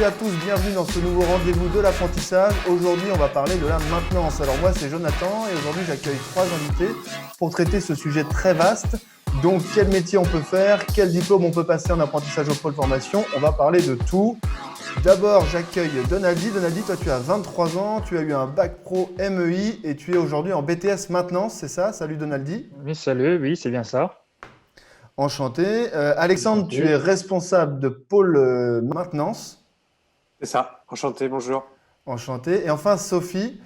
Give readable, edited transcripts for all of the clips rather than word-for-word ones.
à tous, bienvenue dans ce nouveau rendez-vous de l'apprentissage. Aujourd'hui, on va parler de la maintenance. Alors moi, c'est Jonathan et aujourd'hui, j'accueille 3 invités pour traiter ce sujet très vaste. Donc, quel métier on peut faire, quel diplôme on peut passer en apprentissage au pôle formation. On va parler de tout. D'abord, j'accueille Donaldi. Donaldi, toi, tu as 23 ans, tu as eu un bac pro MEI et tu es aujourd'hui en BTS maintenance, c'est ça? Salut Donaldi. Oui, salut, oui, c'est bien ça. Enchanté. Alexandre, tu es Enchanté. responsable de pôle maintenance. C'est ça, enchanté, bonjour. Enchanté. Et enfin, Sophie.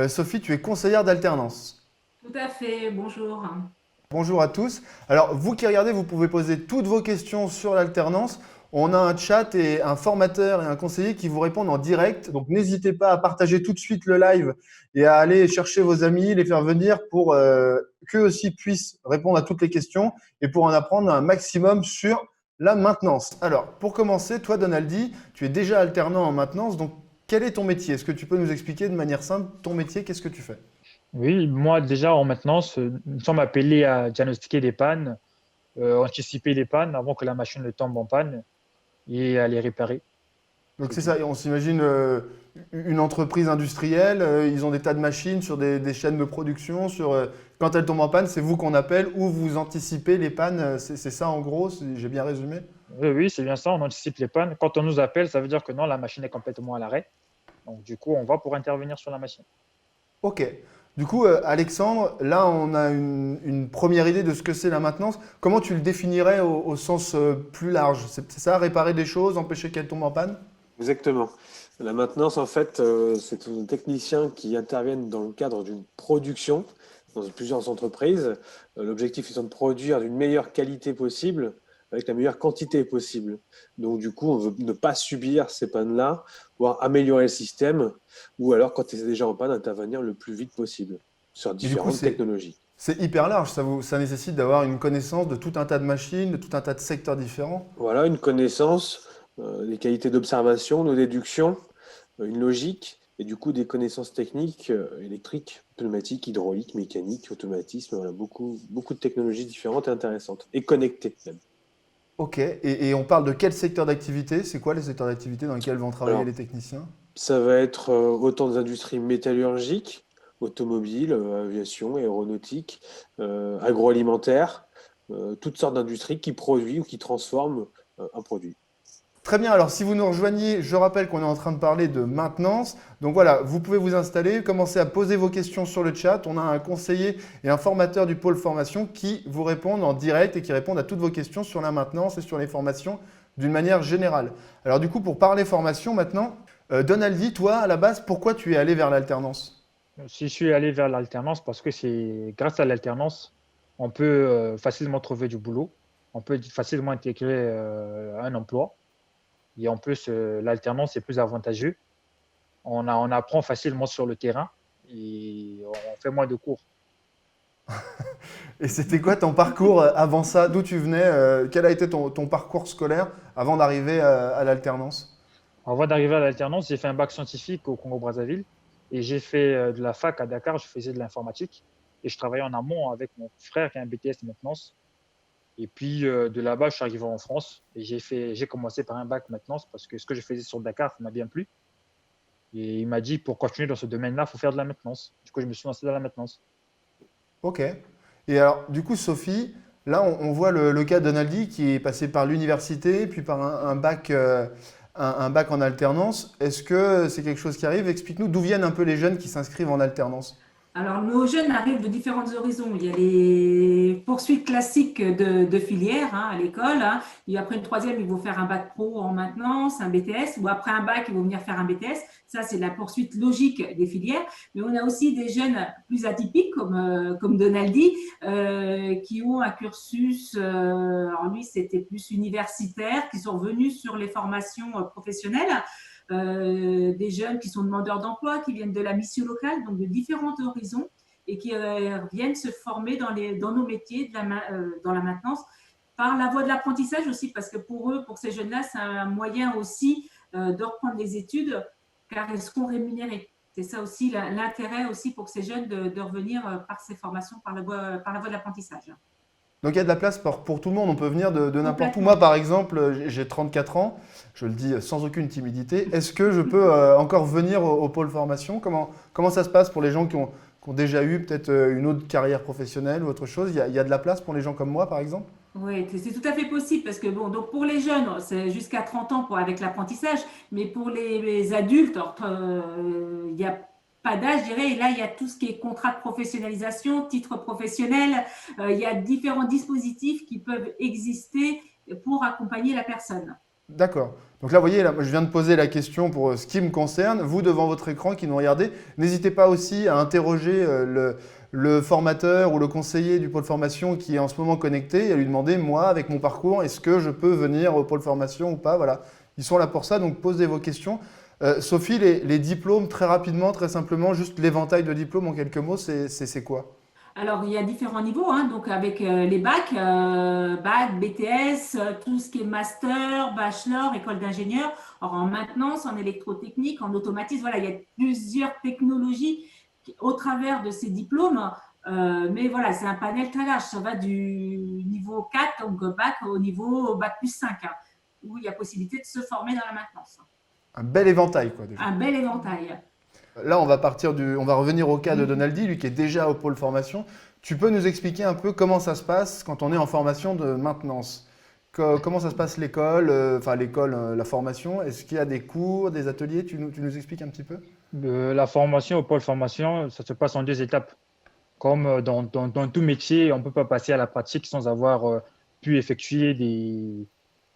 Sophie, tu es conseillère d'alternance. Tout à fait, bonjour. Bonjour à tous. Alors, vous qui regardez, vous pouvez poser toutes vos questions sur l'alternance. On a un chat et un formateur et un conseiller qui vous répondent en direct. Donc, n'hésitez pas à partager tout de suite le live et à aller chercher vos amis, les faire venir pour qu'eux aussi puissent répondre à toutes les questions et pour en apprendre un maximum sur la maintenance. Alors, pour commencer, toi, Donaldi, tu es déjà alternant en maintenance. Donc, quel est ton métier? Est-ce que tu peux nous expliquer de manière simple ton métier? Qu'est-ce que tu fais? Oui, moi déjà en maintenance, nous sommes appelés à diagnostiquer les pannes, anticiper les pannes avant que la machine ne tombe en panne et à les réparer. Donc C'est c'est tout. ça, et on s'imagine une entreprise industrielle, ils ont des tas de machines sur des chaînes de production, quand elles tombent en panne, c'est vous qu'on appelle ou vous anticipez les pannes, c'est ça en gros, j'ai bien résumé? Oui, oui, c'est bien ça, on anticipe les pannes. Quand on nous appelle, ça veut dire que non, la machine est complètement à l'arrêt. Donc du coup, on va pour intervenir sur la machine. Ok. Du coup, Alexandre, là on a une première idée de ce que c'est la maintenance. Comment tu le définirais au sens plus large? C'est ça, réparer des choses, empêcher qu'elles tombent en panne? Exactement. La maintenance, en fait, c'est un technicien qui interviennent dans le cadre d'une production dans plusieurs entreprises. L'objectif étant de produire d'une meilleure qualité possible avec la meilleure quantité possible. Donc, du coup, on veut ne pas subir ces pannes-là, voire améliorer le système, ou alors, quand c'est déjà en panne, intervenir le plus vite possible sur Mais du coup, différentes technologies. c'est hyper large, ça nécessite d'avoir une connaissance de tout un tas de machines, de tout un tas de secteurs différents. Voilà, une connaissance, des qualités d'observation, de déduction, une logique et du coup des connaissances techniques électriques, pneumatiques, hydrauliques, mécaniques, automatisme, voilà, beaucoup de technologies différentes et intéressantes et connectées même. Ok, et on parle de quel secteur d'activité? C'est quoi les secteurs d'activité dans lesquels vont travailler les Alors, techniciens? ça va être autant des industries métallurgiques, automobiles, aviation, aéronautique, agroalimentaire, toutes sortes d'industries qui produisent ou qui transforment un produit. Très bien, alors si vous nous rejoignez, je rappelle qu'on est en train de parler de maintenance. Donc voilà, vous pouvez vous installer, commencer à poser vos questions sur le chat. On a un conseiller et un formateur du pôle formation qui vous répondent en direct et qui répondent à toutes vos questions sur la maintenance et sur les formations d'une manière générale. Alors du coup, pour parler formation maintenant, Donaldi, toi, à la base, pourquoi tu es allé vers l'alternance? Si je suis allé vers l'alternance, parce que c'est grâce à l'alternance, on peut facilement trouver du boulot, on peut facilement intégrer un emploi. Et en plus, l'alternance est plus avantageux. On apprend facilement sur le terrain et on fait moins de cours. Et c'était quoi ton parcours avant ça? D'où tu venais? Quel a été ton parcours scolaire avant d'arriver à l'alternance? Avant d'arriver à l'alternance, j'ai fait un bac scientifique au Congo-Brazzaville et j'ai fait de la fac à Dakar, je faisais de l'informatique et je travaillais en amont avec mon frère qui a un BTS maintenance. Et puis de là-bas, je suis arrivé en France et j'ai commencé par un bac maintenance parce que ce que je faisais sur Dakar, ça m'a bien plu. Et il m'a dit pour continuer dans ce domaine-là, il faut faire de la maintenance. Du coup, je me suis lancé dans la maintenance. Ok. Et alors, du coup, Sophie, là, on voit le cas de Donaldi qui est passé par l'université, puis par un bac, un bac en alternance. Est-ce que c'est quelque chose qui arrive? Explique-nous d'où viennent un peu les jeunes qui s'inscrivent en alternance. Alors, nos jeunes arrivent de différents horizons. Il y a les poursuites classiques de filière à l'école. Et après une troisième, ils vont faire un bac pro en maintenance, un BTS, ou après un bac, ils vont venir faire un BTS. Ça, c'est la poursuite logique des filières. Mais on a aussi des jeunes plus atypiques, comme Donaldi, qui ont un cursus, alors lui, c'était plus universitaire, qui sont venus sur les formations professionnelles. Des jeunes qui sont demandeurs d'emploi, qui viennent de la mission locale, donc de différents horizons, et qui viennent se former dans nos métiers, dans la maintenance, par la voie de l'apprentissage aussi, parce que pour eux, pour ces jeunes-là, c'est un moyen aussi de reprendre les études, car ils seront rémunérés. C'est ça aussi l'intérêt aussi pour ces jeunes de revenir par ces formations par la voie de l'apprentissage. Donc il y a de la place pour tout le monde, on peut venir de n'importe où. Complètement. Moi par exemple, j'ai 34 ans, je le dis sans aucune timidité. Est-ce que je peux encore venir au pôle formation? Comment ça se passe pour les gens qui ont déjà eu peut-être une autre carrière professionnelle ou autre chose? Il y a de la place pour les gens comme moi par exemple? Oui, c'est tout à fait possible parce que bon, donc pour les jeunes, c'est jusqu'à 30 ans avec l'apprentissage, mais pour les adultes, il n'y a pas d'âge, je dirais, et là, il y a tout ce qui est contrat de professionnalisation, titre professionnel, il y a différents dispositifs qui peuvent exister pour accompagner la personne. D'accord. Donc là, vous voyez, là, je viens de poser la question pour ce qui me concerne. Vous, devant votre écran qui nous regardez, n'hésitez pas aussi à interroger le formateur ou le conseiller du pôle formation qui est en ce moment connecté et à lui demander, moi, avec mon parcours, est-ce que je peux venir au pôle formation ou pas? Voilà. Ils sont là pour ça, donc posez vos questions. Sophie, les diplômes, très rapidement, très simplement, juste l'éventail de diplômes en quelques mots, c'est quoi? Alors, il y a différents niveaux, hein, donc avec les bacs, bac, BTS, tout ce qui est master, bachelor, école d'ingénieur. Alors, en maintenance, en électrotechnique, en automatisme, voilà, il y a plusieurs technologies au travers de ces diplômes. Mais voilà, c'est un panel très large. Ça va du niveau 4, donc bac, au niveau bac plus 5, hein, où il y a possibilité de se former dans la maintenance. Un bel éventail, quoi, déjà. Un bel éventail. Là, on va revenir au cas de Donaldi, lui qui est déjà au pôle formation. Tu peux nous expliquer un peu comment ça se passe quand on est en formation de maintenance? Comment ça se passe l'école, la formation? Est-ce qu'il y a des cours, des ateliers? Tu nous expliques un petit peu? La formation au pôle formation, ça se passe en 2 étapes. Comme dans tout métier, on ne peut pas passer à la pratique sans avoir pu effectuer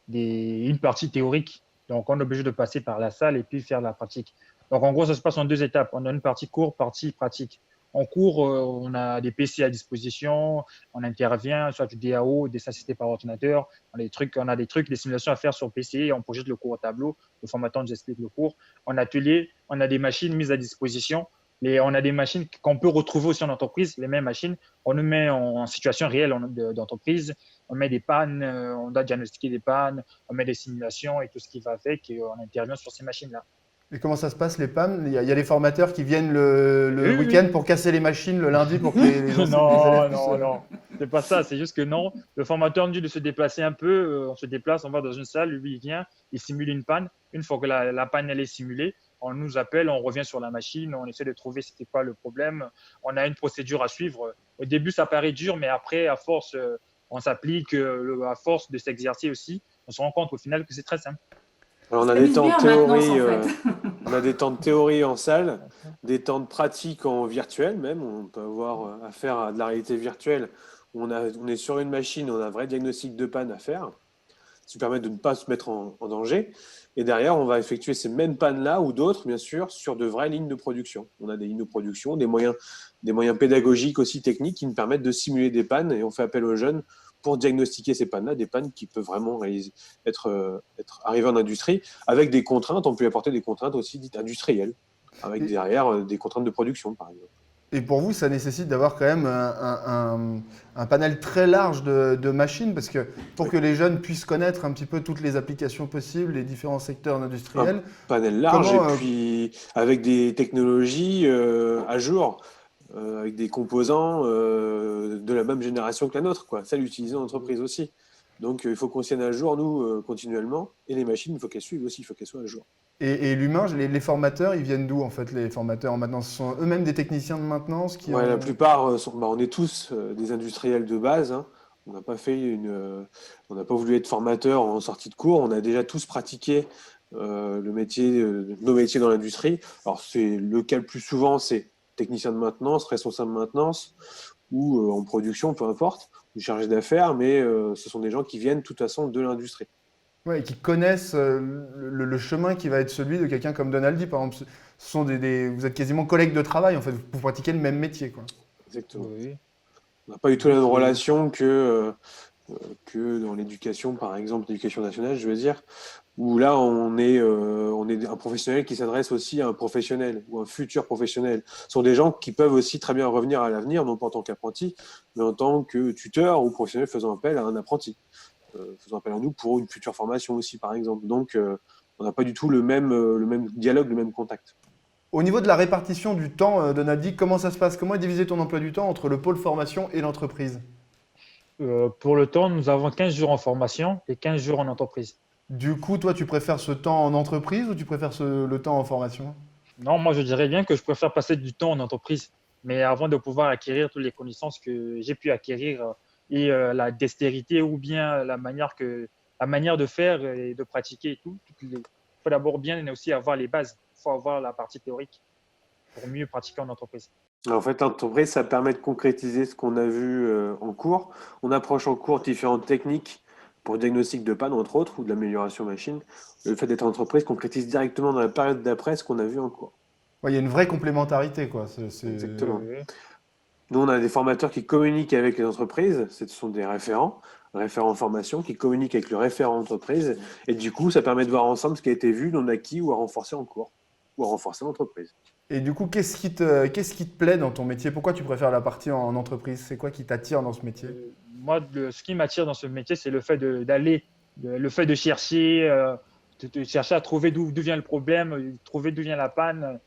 une partie théorique. Donc, on est obligé de passer par la salle et puis faire la pratique. Donc, en gros, ça se passe en 2 étapes. On a une partie cours, partie pratique. En cours, on a des PC à disposition, on intervient, soit du DAO, des assistés par ordinateur, on a des trucs, des simulations à faire sur PC, on projette le cours au tableau, le formateur nous explique le cours. En atelier, on a des machines mises à disposition. On a des machines qu'on peut retrouver aussi en entreprise, les mêmes machines. On nous met en situation réelle d'entreprise. On met des pannes, on doit diagnostiquer des pannes, on met des simulations et tout ce qui va avec et on intervient sur ces machines-là. Et comment ça se passe, les PAM? Il y a les formateurs qui viennent le Oui, week-end oui. pour casser les machines le lundi pour que les élèves Non, puissent. non, non. C'est pas ça. C'est juste que non. Le formateur nous dit de se déplacer un peu. On se déplace, on va dans une salle. Lui, il vient, il simule une panne. Une fois que la panne elle est simulée, on nous appelle, on revient sur la machine, on essaie de trouver c'était quoi le problème. On a une procédure à suivre. Au début, ça paraît dur, mais après, à force, on s'applique. À force de s'exercer aussi, on se rend compte au final que c'est très simple. Alors, on On a des s'amuse temps de bien en maintenance, théorie, en fait. on a des temps de théorie en salle, des temps de pratique en virtuel même. On peut avoir affaire à de la réalité virtuelle. On est sur une machine, on a un vrai diagnostic de panne à faire, ce qui permet de ne pas se mettre en danger. Et derrière, on va effectuer ces mêmes pannes-là ou d'autres, bien sûr, sur de vraies lignes de production. On a des lignes de production, des moyens pédagogiques aussi techniques qui nous permettent de simuler des pannes et on fait appel aux jeunes pour diagnostiquer ces pannes-là, des pannes qui peuvent vraiment être arrivées en industrie avec des contraintes. On peut y apporter des contraintes aussi dites industrielles, avec Et, derrière des contraintes de production, par exemple. et pour vous, ça nécessite d'avoir quand même un panel très large de machines parce que pour Oui. que les jeunes puissent connaître un petit peu toutes les applications possibles, les différents secteurs Un industriels, panel large et comment, puis avec des technologies à jour, avec des composants de la même génération que la nôtre, quoi. Celle utilisée en entreprise aussi. Donc il faut qu'on tienne à jour, nous, continuellement. Et les machines, il faut qu'elles suivent aussi, il faut qu'elles soient à jour. et l'humain, les formateurs, ils viennent d'où en fait, les formateurs en maintenance? Ce sont eux-mêmes des techniciens de maintenance qui Ouais, la ont… plupart on est tous des industriels de base, hein. On n'a pas on n'a pas voulu être formateur en sortie de cours. On a déjà tous pratiqué nos métiers dans l'industrie. Alors c'est le cas le plus souvent, c'est technicien de maintenance, responsable de maintenance ou en production, peu importe, ou chargé d'affaires, mais ce sont des gens qui viennent de toute façon de l'industrie. Ouais, qui connaissent le chemin qui va être celui de quelqu'un comme Donaldi, par exemple. Ce sont vous êtes quasiment collègues de travail, en fait. Vous pratiquez le même métier, quoi. Exactement. Oui. On n'a pas du tout la même C'est- relation que dans l'éducation, par exemple, l'éducation nationale, je veux dire, où là, on est un professionnel qui s'adresse aussi à un professionnel ou un futur professionnel. Ce sont des gens qui peuvent aussi très bien revenir à l'avenir, non pas en tant qu'apprenti, mais en tant que tuteur ou professionnel faisant appel à un apprenti, faisant appel à nous pour une future formation aussi, par exemple. Donc, on n'a pas du tout le même dialogue, le même contact. Au niveau de la répartition du temps, Donaldi, comment ça se passe? Comment est divisé ton emploi du temps entre le pôle formation et l'entreprise? Pour le temps, nous avons 15 jours en formation et 15 jours en entreprise. Du coup, toi, tu préfères ce temps en entreprise ou tu préfères le temps en formation? Non, moi, je dirais bien que je préfère passer du temps en entreprise, mais avant de pouvoir acquérir toutes les connaissances que j'ai pu acquérir et la dextérité ou bien la manière de faire et de pratiquer et tout. Il faut d'abord bien aussi avoir les bases. Il faut avoir la partie théorique pour mieux pratiquer en entreprise. En fait, l'entreprise, ça permet de concrétiser ce qu'on a vu en cours. On approche en cours différentes techniques pour le diagnostic de panne, entre autres, ou de l'amélioration machine. Le fait d'être en entreprise concrétise directement dans la période d'après ce qu'on a vu en cours. Ouais, il y a une vraie complémentarité, quoi. Exactement. Euh, Nous, on a des formateurs qui communiquent avec les entreprises. Ce sont des référents en formation, qui communiquent avec le référent entreprise. Et du coup, ça permet de voir ensemble ce qui a été vu, non acquis ou à renforcer en cours, ou à renforcer l'entreprise. Et du coup, qu'est-ce qui te plaît dans ton métier? Pourquoi tu préfères la partie en entreprise? C'est quoi qui t'attire dans ce métier? Moi, ce qui m'attire dans ce métier, c'est le fait le fait de chercher, de chercher à trouver d'où vient le problème, trouver d'où vient la panne,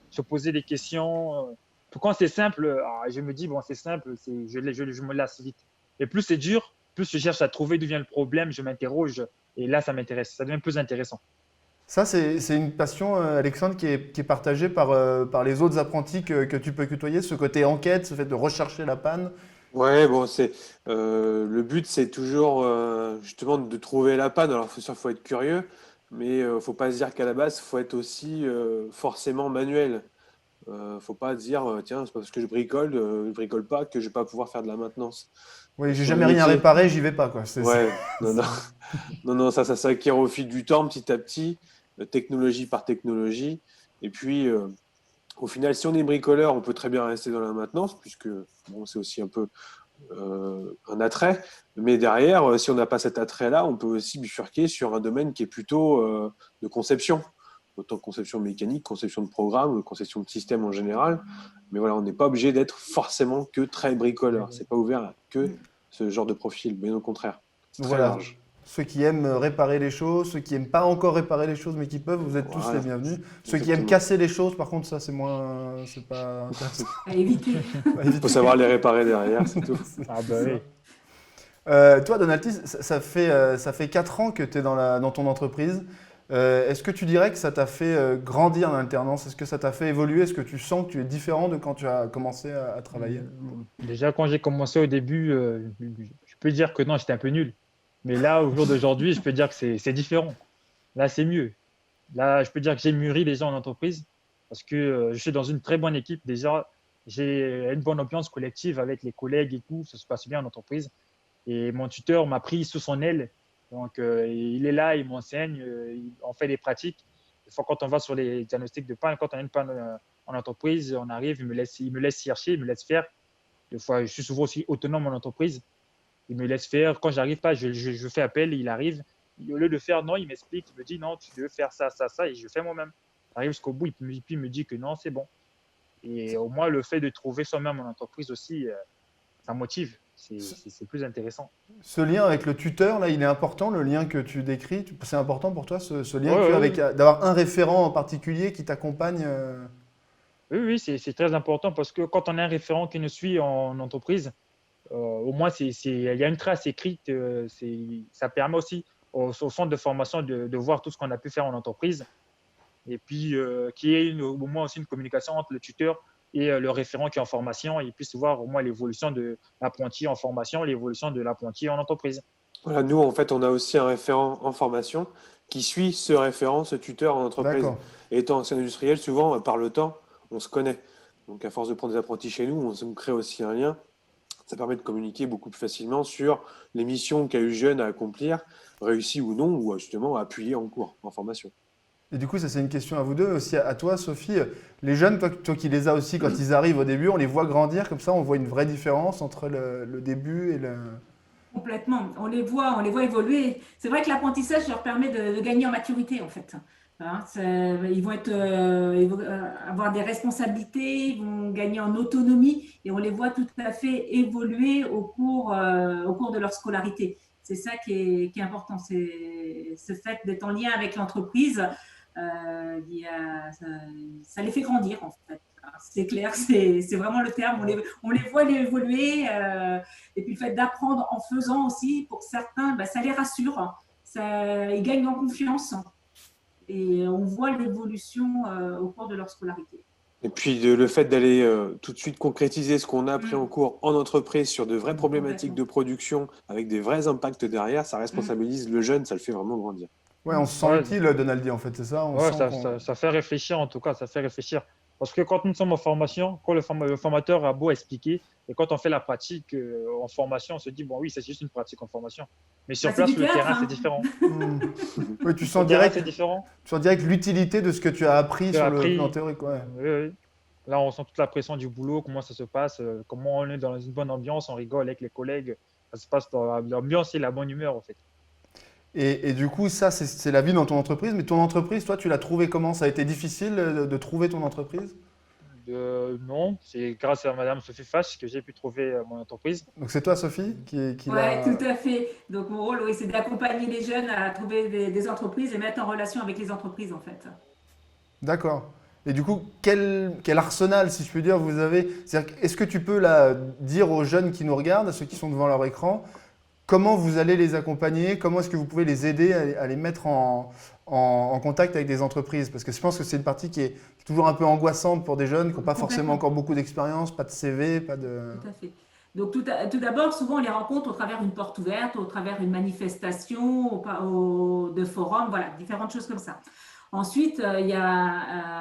se poser des questions. Quand c'est simple, je me dis, bon, c'est simple, je me lasse vite. Et plus c'est dur, plus je cherche à trouver d'où vient le problème, je m'interroge, et là, ça m'intéresse, ça devient plus intéressant. Ça, c'est une passion, Alexandre, qui est partagée par les autres apprentis que tu peux côtoyer, ce côté enquête, ce fait de rechercher la panne. Ouais, bon, le but, c'est toujours justement de trouver la panne. Alors, c'est sûr, faut être curieux, mais faut pas se dire qu'à la base, faut être aussi forcément manuel. Faut pas dire tiens, c'est parce que je bricole pas que je vais pas pouvoir faire de la maintenance. Oui, j'ai Sur le jamais rien métier, réparé, j'y vais pas, quoi. ouais, non, non, non, non, ça s'acquiert au fil du temps, petit à petit, technologie par technologie. Et puis, au final, si on est bricoleur, on peut très bien rester dans la maintenance, puisque bon, c'est aussi un peu un attrait. Mais derrière, si on n'a pas cet attrait-là, on peut aussi bifurquer sur un domaine qui est plutôt de conception. Autant conception mécanique, conception de programme, conception de système en général. Mais voilà, on n'est pas obligé d'être forcément que très bricoleur. C'est pas ouvert à que ce genre de profil, mais au contraire, c'est Donc très voilà, large. ceux qui aiment réparer les choses, ceux qui aiment pas encore réparer les choses mais qui peuvent, vous êtes tous les Voilà, bienvenus. Ceux qui aiment exactement. casser les choses, par contre, ça c'est pas intéressant. À éviter. À Il faut éviter. savoir les réparer derrière, c'est tout. Ah bah C'est oui. ça. Toi, Donalty, ça fait 4 ans que tu es dans ton entreprise. Est-ce que tu dirais que ça t'a fait grandir en alternance? Est-ce que ça t'a fait évoluer? Est-ce que tu sens que tu es différent de quand tu as commencé à travailler? Déjà, quand j'ai commencé au début, je peux dire que non, j'étais un peu nul. Mais là, au jour d'aujourd'hui, je peux dire que c'est différent. Là, c'est mieux. Là, je peux dire que j'ai mûri déjà en entreprise parce que je suis dans une très bonne équipe. Déjà, j'ai une bonne ambiance collective avec les collègues et tout. Ça se passe bien en entreprise. Et mon tuteur m'a pris sous son aile. Donc, il est là, il m'enseigne, on fait des pratiques. Des fois, quand on va sur les diagnostics de panne, quand on a une panne en entreprise, on arrive, il me laisse chercher, il me laisse faire. Des fois, je suis souvent aussi autonome en entreprise. Il me laisse faire. Quand j'arrive pas, je fais appel, il arrive. Au lieu de faire non, il m'explique, il me dit non, tu veux faire ça, ça, ça, et je fais moi-même. J'arrive jusqu'au bout, puis il me dit que non, c'est bon. Et au moins, le fait de trouver soi-même en entreprise aussi, ça motive. Ce, C'est plus intéressant. ce lien avec le tuteur, là, il est important, le lien que tu décris. C'est important pour toi, ce lien que Ouais, tu as ouais, avec, ouais. d'avoir un référent en particulier qui t'accompagne. Oui, oui, c'est très important parce que quand on a un référent qui nous suit en entreprise, au moins, il y a une trace écrite. Ça permet aussi au centre de formation de voir tout ce qu'on a pu faire en entreprise et puis qu'il y ait au moins aussi une communication entre le tuteur et le référent qui est en formation et ils puissent voir au moins l'évolution de l'apprenti en formation, l'évolution de l'apprenti en entreprise. Voilà, nous, en fait, on a aussi un référent en formation qui suit ce référent, ce tuteur en entreprise. D'accord. Et étant ancien industriel, souvent, par le temps, on se connaît. Donc, à force de prendre des apprentis chez nous, on se crée aussi un lien. Ça permet de communiquer beaucoup plus facilement sur les missions qu'a eu le jeune à accomplir, réussies ou non, ou justement à appuyer en cours, en formation. Et du coup, ça c'est une question à vous deux, aussi à toi, Sophie. Les jeunes, toi qui les as aussi quand ils arrivent au début, on les voit grandir comme ça, on voit une vraie différence entre le début et le. Complètement. On les voit évoluer. C'est vrai que l'apprentissage leur permet de gagner en maturité, en fait. Hein, ils vont avoir des responsabilités, ils vont gagner en autonomie et on les voit tout à fait évoluer au cours de leur scolarité. C'est ça qui est important, c'est ce fait d'être en lien avec l'entreprise. Ça les fait grandir en fait. C'est clair, c'est vraiment le terme. On les voit évoluer. Et puis le fait d'apprendre en faisant aussi, pour certains, ça les rassure. Ils gagnent en confiance. Et on voit l'évolution au cours de leur scolarité. Et puis le fait d'aller tout de suite concrétiser ce qu'on a appris en cours en entreprise sur de vraies problématiques de production avec des vrais impacts derrière, ça responsabilise le jeune, ça le fait vraiment grandir. Ouais, on se sent utile, Donaldi, en fait, c'est ça? Ça fait réfléchir, en tout cas, ça fait réfléchir. Parce que quand nous sommes en formation, quand le formateur a beau expliquer, et quand on fait la pratique en formation, on se dit, bon, oui, c'est juste une pratique en formation. Mais sur place, le terrain, c'est différent. Oui, tu sens direct l'utilité de ce que tu as appris sur le plan théorique. Ouais. Oui. Là, on sent toute la pression du boulot, comment ça se passe, comment on est dans une bonne ambiance, on rigole avec les collègues. Ça se passe dans l'ambiance et la bonne humeur, en fait. Et du coup, ça, c'est la vie dans ton entreprise. Mais ton entreprise, toi, tu l'as trouvée comment? Ça a été difficile de trouver ton entreprise? Non, c'est grâce à Madame Sophie Fache que j'ai pu trouver mon entreprise. Donc c'est toi, Sophie, qui Oui, tout à fait. Donc mon rôle, c'est d'accompagner les jeunes à trouver des entreprises et mettre en relation avec les entreprises, en fait. D'accord. Et du coup, quel arsenal, si je puis dire, vous avez? Est-ce que tu peux dire aux jeunes qui nous regardent, à ceux qui sont devant leur écran, comment vous allez les accompagner? Comment est-ce que vous pouvez les aider à les mettre en contact avec des entreprises? Parce que je pense que c'est une partie qui est toujours un peu angoissante pour des jeunes qui n'ont pas forcément encore beaucoup d'expérience, pas de CV, pas de… Tout à fait. Donc tout d'abord, souvent on les rencontre au travers d'une porte ouverte, au travers d'une manifestation, de forums, voilà, différentes choses comme ça. Ensuite, il y a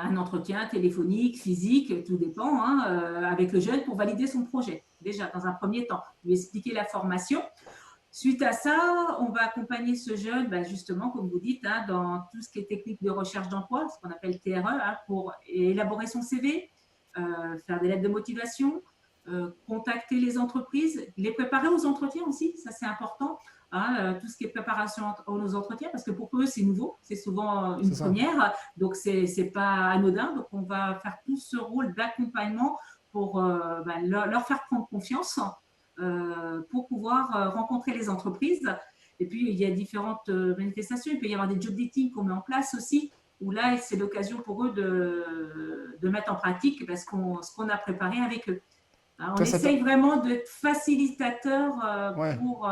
un entretien téléphonique, physique, tout dépend, avec le jeune pour valider son projet. Déjà, dans un premier temps, lui expliquer la formation. Suite à ça, on va accompagner ce jeune, justement, comme vous dites, dans tout ce qui est technique de recherche d'emploi, ce qu'on appelle TRE, pour élaborer son CV, faire des lettres de motivation, contacter les entreprises, les préparer aux entretiens aussi, ça c'est important. Tout ce qui est préparation aux entretiens, parce que pour eux, c'est nouveau, c'est souvent une première, donc c'est pas anodin. Donc, on va faire tout ce rôle d'accompagnement pour leur faire prendre confiance pour pouvoir rencontrer les entreprises. Et puis, il y a différentes manifestations. Il peut y avoir des job dating qu'on met en place aussi, où là, c'est l'occasion pour eux de mettre en pratique ce qu'on a préparé avec eux. On essaye vraiment d'être facilitateur pour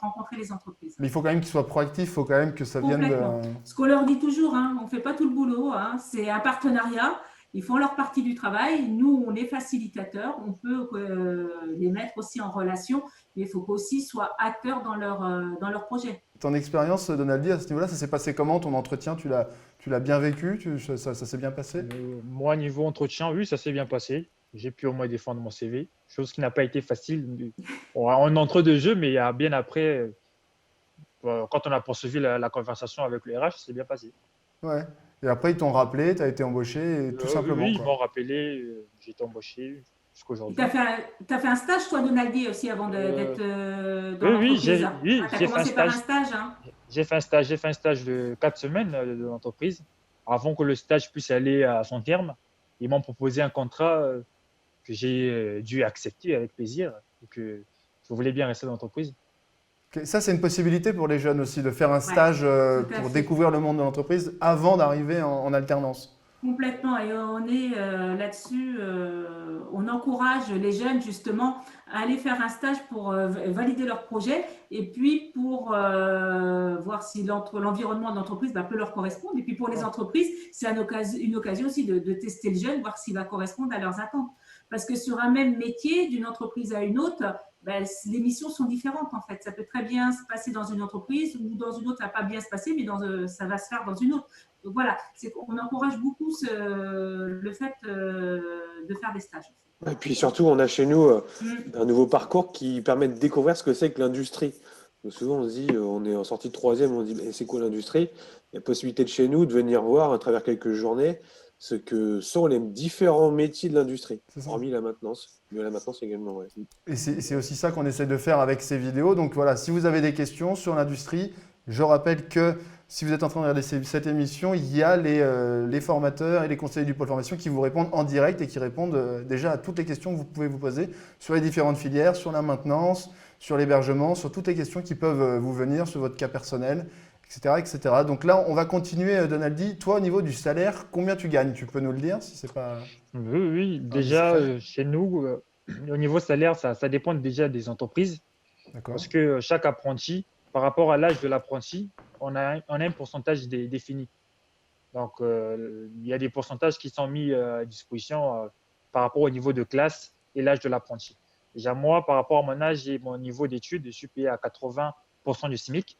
rencontrer les entreprises. Mais il faut quand même qu'ils soient proactifs, il faut quand même que ça vienne de… Ce qu'on leur dit toujours, on ne fait pas tout le boulot, c'est un partenariat. Ils font leur partie du travail. Nous, on est facilitateurs. On peut les mettre aussi en relation, mais il faut qu'aussi soient acteurs dans leur projet. Ton expérience, Donaldi, à ce niveau-là, ça s'est passé comment? Ton entretien, tu l'as bien vécu? Ça s'est bien passé? Moi, niveau entretien, oui, ça s'est bien passé. J'ai pu au moins défendre mon CV, chose qui n'a pas été facile. On entre deux jeux, mais bien après, quand on a poursuivi la conversation avec le RH, c'est bien passé. Ouais. Et après, ils t'ont rappelé, tu as été embauché, tout simplement. Oui, ils m'ont rappelé, j'ai été embauché jusqu'à aujourd'hui. Tu as fait un stage, toi, Donaldi, aussi, avant d'être dans l'entreprise? Oui, tu as commencé par un stage. J'ai fait un stage de 4 semaines de l'entreprise. Avant que le stage puisse aller à son terme, ils m'ont proposé un contrat que j'ai dû accepter avec plaisir, que je voulais bien rester dans l'entreprise. Okay. Ça, c'est une possibilité pour les jeunes aussi, de faire un stage pour découvrir le monde de l'entreprise avant d'arriver en alternance. Complètement, et on est là-dessus, on encourage les jeunes justement à aller faire un stage pour valider leur projet et puis pour voir si l'environnement de l'entreprise peut leur correspondre. Et puis pour les entreprises, c'est une occasion aussi de tester le jeune, voir s'il va correspondre à leurs attentes. Parce que sur un même métier, d'une entreprise à une autre, les missions sont différentes en fait. Ça peut très bien se passer dans une entreprise ou dans une autre, ça ne va pas bien se passer, mais ça va se faire dans une autre. Donc voilà, on encourage beaucoup le fait de faire des stages. Et puis surtout, on a chez nous un nouveau parcours qui permet de découvrir ce que c'est que l'industrie. Donc souvent, on se dit, on est en sortie de troisième, on se dit, c'est quoi l'industrie? Il y a possibilité de chez nous de venir voir à travers quelques journées ce que sont les différents métiers de l'industrie, hormis la maintenance. Mais la maintenance également, oui. Et c'est aussi ça qu'on essaie de faire avec ces vidéos. Donc voilà, si vous avez des questions sur l'industrie, je rappelle que si vous êtes en train de regarder cette émission, il y a les formateurs et les conseillers du pôle formation qui vous répondent en direct et qui répondent déjà à toutes les questions que vous pouvez vous poser sur les différentes filières, sur la maintenance, sur l'hébergement, sur toutes les questions qui peuvent vous venir sur votre cas personnel, etc., etc. Donc là, on va continuer, Donaldi. Toi, au niveau du salaire, combien tu gagnes? Tu peux nous le dire si c'est pas Oui, oui, déjà, indiscret? chez nous, au niveau salaire, ça dépend déjà des entreprises D'accord. parce que chaque apprenti, par rapport à l'âge de l'apprenti, on a un pourcentage défini. Donc, il y a des pourcentages qui sont mis à disposition par rapport au niveau de classe et l'âge de l'apprenti. Déjà, moi, par rapport à mon âge et mon niveau d'études, je suis payé à 80% du SMIC.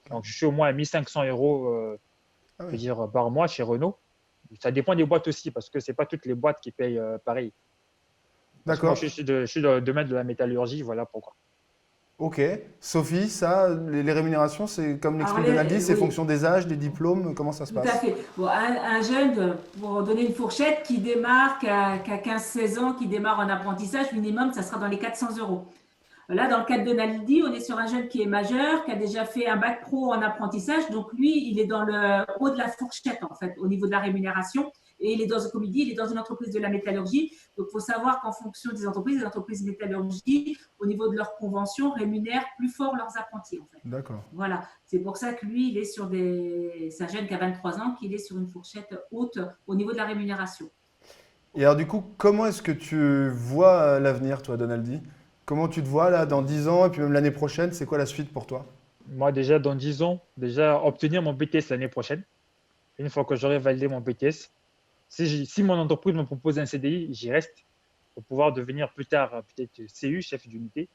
Donc, je suis au moins à 1 500 euros Ah je oui, veux dire, par mois chez Renault. Ça dépend des boîtes aussi, parce que ce n'est pas toutes les boîtes qui payent pareil. Parce que moi, d'accord. je suis dans le domaine de la métallurgie, voilà pourquoi. Ok. Sophie, ça, les rémunérations, c'est comme Alors, l'explique Donaldi, c'est oui, fonction des âges, des diplômes, comment ça se tout à passe? fait. Bon, un jeune, pour donner une fourchette, qui démarre, qui a 15-16 ans, qui démarre en apprentissage, minimum, ça sera dans les 400 euros. Là, dans le cadre de Naldi, on est sur un jeune qui est majeur, qui a déjà fait un bac pro en apprentissage. Donc, lui, il est dans le haut de la fourchette, en fait, au niveau de la rémunération. Et il est dans, comme il dit, il est dans une entreprise de la métallurgie. Donc, il faut savoir qu'en fonction des entreprises métallurgie, au niveau de leurs conventions, rémunèrent plus fort leurs apprentis, en fait. D'accord. Voilà. C'est pour ça que lui, il est sur des. C'est un jeune qui a 23 ans, qu'il est sur une fourchette haute au niveau de la rémunération. Et alors, du coup, comment est-ce que tu vois l'avenir, toi, Donaldi? Comment tu te vois là dans 10 ans et puis même l'année prochaine, c'est quoi la suite pour toi? Moi, déjà, dans 10 ans, déjà, obtenir mon BTS l'année prochaine. Une fois que j'aurai validé mon BTS, si mon entreprise me propose un CDI, j'y reste pour pouvoir devenir plus tard peut-être CU, chef d'unité,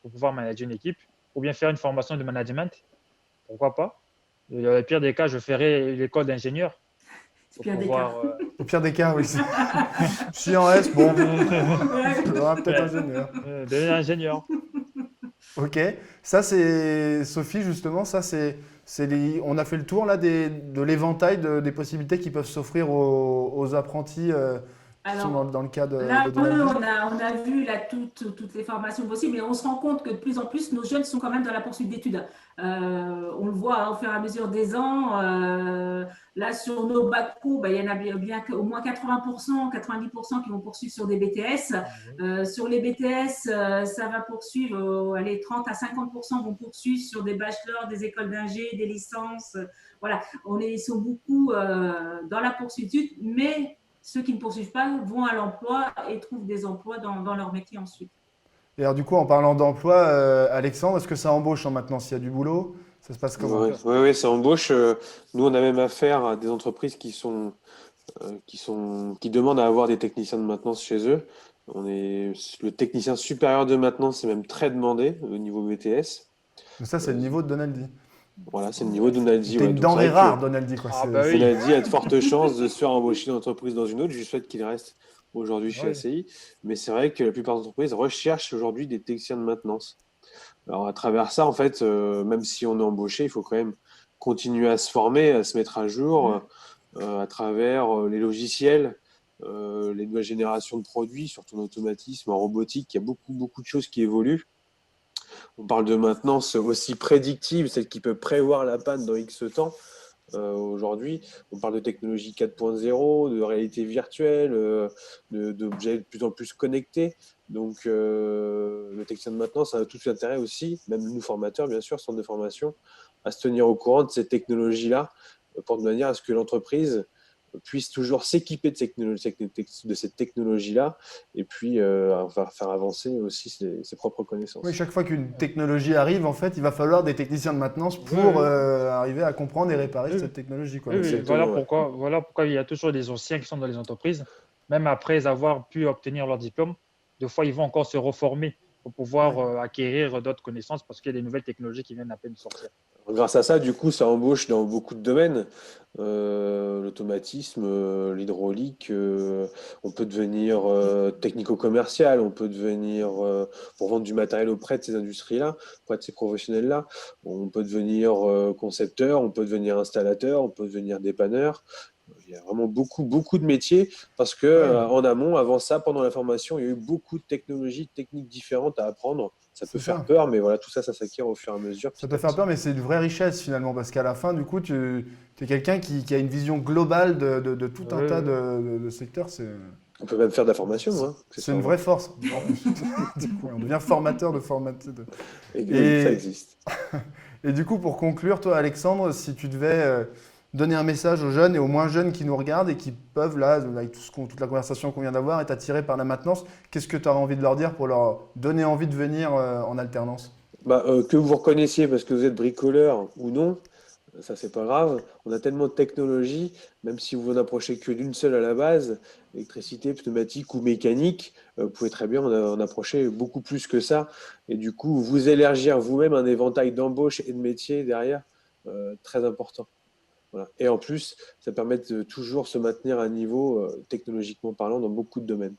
pour pouvoir manager une équipe, ou bien faire une formation de management, pourquoi pas. Et dans le pire des cas, je ferai l'école d'ingénieur C'est pour pire des cas. pouvoir Au pire des cas, oui. Si en reste, bon, Ouais. il y aura peut-être ingénieur. devenir ingénieur. Ok, ça c'est Sophie justement, ça on a fait le tour là de l'éventail des possibilités qui peuvent s'offrir aux apprentis qui sont Alors, dans le cas là, de oui, Donaldi. on a vu là, toutes les formations possibles, mais on se rend compte que de plus en plus, nos jeunes sont quand même dans la poursuite d'études. On le voit hein, au fur et à mesure des ans. Là, sur nos bacs pro, ben, il y en a bien au moins 80%, 90% qui vont poursuivre sur des BTS. Sur les BTS, ça va poursuivre, allez, 30 à 50% vont poursuivre sur des bachelors, des écoles d'ingé, des licences. Voilà, ils sont beaucoup dans la poursuite d'études, mais ceux qui ne poursuivent pas vont à l'emploi et trouvent des emplois dans leur métier ensuite. Et alors du coup, en parlant d'emploi, Alexandre, est-ce que ça embauche hein, maintenant s'il y a du boulot? Ça se passe comment? Oui, ouais, ça embauche. Nous, on a même affaire à des entreprises qui demandent à avoir des techniciens de maintenance chez eux. Le technicien supérieur de maintenance, c'est même très demandé au niveau BTS. Donc ça, c'est le Euh, niveau de Donaldi. voilà, c'est le niveau de Donaldi. T'es Ouais. une Donc c'est denrée vrai rare, que Donaldi, quoi. Ah bah oui, Donaldi a de fortes chances de se faire embaucher d'une entreprise dans une autre. Je lui souhaite qu'il reste aujourd'hui chez oui. ACI. Mais c'est vrai que la plupart des entreprises recherchent aujourd'hui des techniciens de maintenance. Alors, à travers ça, en fait, même si on est embauché, il faut quand même continuer à se former, à se mettre à jour à travers les logiciels, les nouvelles générations de produits, surtout en automatisme, en robotique. Il y a beaucoup, beaucoup de choses qui évoluent. On parle de maintenance aussi prédictive, celle qui peut prévoir la panne dans X temps. Aujourd'hui, on parle de technologie 4.0, de réalité virtuelle, d'objets de plus en plus connectés. Donc, le technicien de maintenance a tout intérêt aussi, même nous formateurs, bien sûr, centre de formation, à se tenir au courant de ces technologies-là, pour de manière à ce que l'entreprise puisse toujours s'équiper de cette technologie-là et puis faire avancer aussi ses propres Oui, connaissances. chaque fois qu'une technologie arrive, en fait, il va falloir des techniciens de maintenance Oui, pour oui, arriver à comprendre et réparer oui, cette technologie, quoi. oui, Donc oui. c'est Exactement, ouais. Voilà pourquoi il y a toujours des anciens qui sont dans les entreprises, même après avoir pu obtenir leur diplôme. Des fois, ils vont encore se reformer pour pouvoir ouais. acquérir d'autres connaissances parce qu'il y a des nouvelles technologies qui viennent à peine de sortir. Grâce à ça, du coup, ça embauche dans beaucoup de domaines. L'automatisme, l'hydraulique, on peut devenir technico-commercial, on peut devenir, pour vendre du matériel auprès de ces industries-là, auprès de ces professionnels-là, on peut devenir concepteur, on peut devenir installateur, on peut devenir dépanneur. Il y a vraiment beaucoup, beaucoup de métiers parce que Ouais, en amont, avant ça, pendant la formation, il y a eu beaucoup de technologies, de techniques différentes à apprendre. Ça peut c'est faire ça. peur, mais voilà, tout ça, ça s'acquiert au fur et à mesure, Ça petit peut à faire peur, petit. mais c'est une vraie richesse finalement, parce qu'à la fin, du coup, tu es quelqu'un qui a une vision globale de tout un tas Oui, de secteurs. On peut même faire de la formation, hein, C'est une accessoirement. vraie force, en plus. Du coup, on devient formateur de formateur. Et oui, ça Et, existe. Et du coup, pour conclure, toi, Alexandre, si tu devais donner un message aux jeunes et aux moins jeunes qui nous regardent et qui peuvent, là, avec toute la conversation qu'on vient d'avoir, être attirés par la maintenance, qu'est-ce que tu aurais envie de leur dire pour leur donner envie de venir en alternance? Que vous reconnaissiez parce que vous êtes bricoleur ou non, ça c'est pas grave. On a tellement de technologies, même si vous n'approchez que d'une seule à la base, électricité, pneumatique ou mécanique, vous pouvez très bien en approcher beaucoup plus que ça. Et du coup, vous élargir vous-même un éventail d'embauches et de métiers derrière, très important. Voilà. Et en plus, ça permet de toujours se maintenir à un niveau, technologiquement parlant, dans beaucoup de domaines.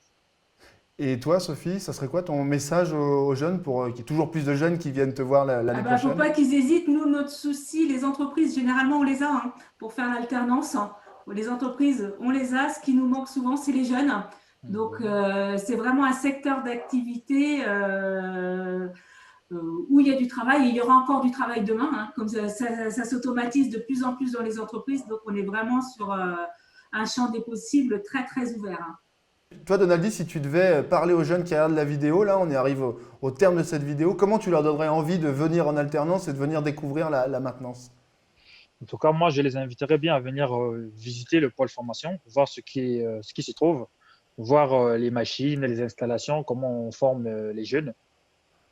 Et toi, Sophie, ça serait quoi ton message aux jeunes pour qu'il y ait toujours plus de jeunes qui viennent te voir l'année Faut prochaine? pas qu'ils hésitent. Nous, notre souci, les entreprises, généralement, on les a pour faire l'alternance. Les entreprises, on les a. Ce qui nous manque souvent, c'est les jeunes. Donc, c'est vraiment un secteur d'activité où il y a du travail et il y aura encore du travail demain. Comme ça s'automatise de plus en plus dans les entreprises. Donc, on est vraiment sur un champ des possibles très, très ouvert. Toi, Donaldi, si tu devais parler aux jeunes qui regardent la vidéo, là, on arrive au terme de cette vidéo, comment tu leur donnerais envie de venir en alternance et de venir découvrir la maintenance? En tout cas, moi, je les inviterais bien à venir visiter le pôle formation, voir ce qui s'y trouve, voir les machines, les installations, comment on forme les jeunes.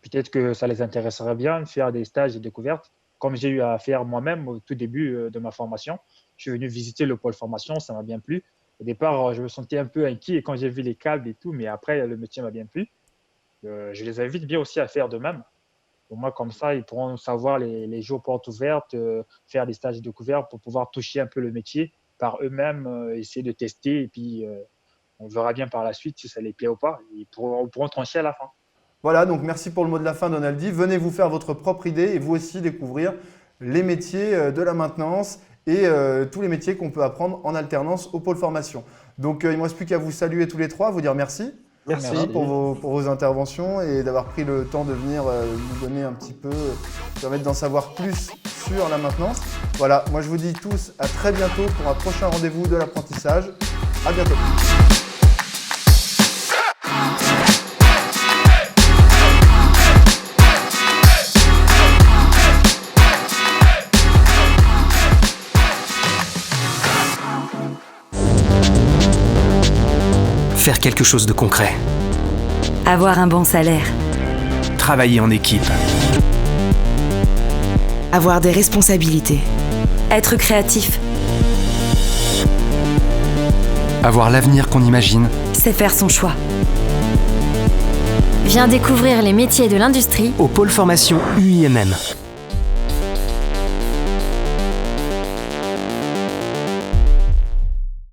Peut-être que ça les intéresserait bien de faire des stages et découvertes, comme j'ai eu à faire moi-même au tout début de ma formation. Je suis venu visiter le pôle formation, ça m'a bien plu. Au départ, je me sentais un peu inquiet quand j'ai vu les câbles et tout, mais après, le métier m'a bien plu. Je les invite bien aussi à faire de même. Au moins, comme ça, ils pourront savoir les jours portes ouvertes, faire des stages de découverte pour pouvoir toucher un peu le métier par eux-mêmes, essayer de tester. Et puis, on verra bien par la suite si ça les plaît ou pas. Ils pourront trancher à la fin. Voilà, donc merci pour le mot de la fin, Donaldi. Venez vous faire votre propre idée et vous aussi découvrir les métiers de la maintenance et tous les métiers qu'on peut apprendre en alternance au pôle formation. Donc, il ne me reste plus qu'à vous saluer tous les trois, vous dire merci. Merci. Pour vos interventions et d'avoir pris le temps de venir nous donner un petit peu, permettre d'en savoir plus sur la maintenance. Voilà, moi je vous dis tous à très bientôt pour un prochain rendez-vous de l'apprentissage. À bientôt. Faire quelque chose de concret. Avoir un bon salaire. Travailler en équipe. Avoir des responsabilités. Être créatif. Avoir l'avenir qu'on imagine. C'est faire son choix. Viens découvrir les métiers de l'industrie Au pôle formation UIMM.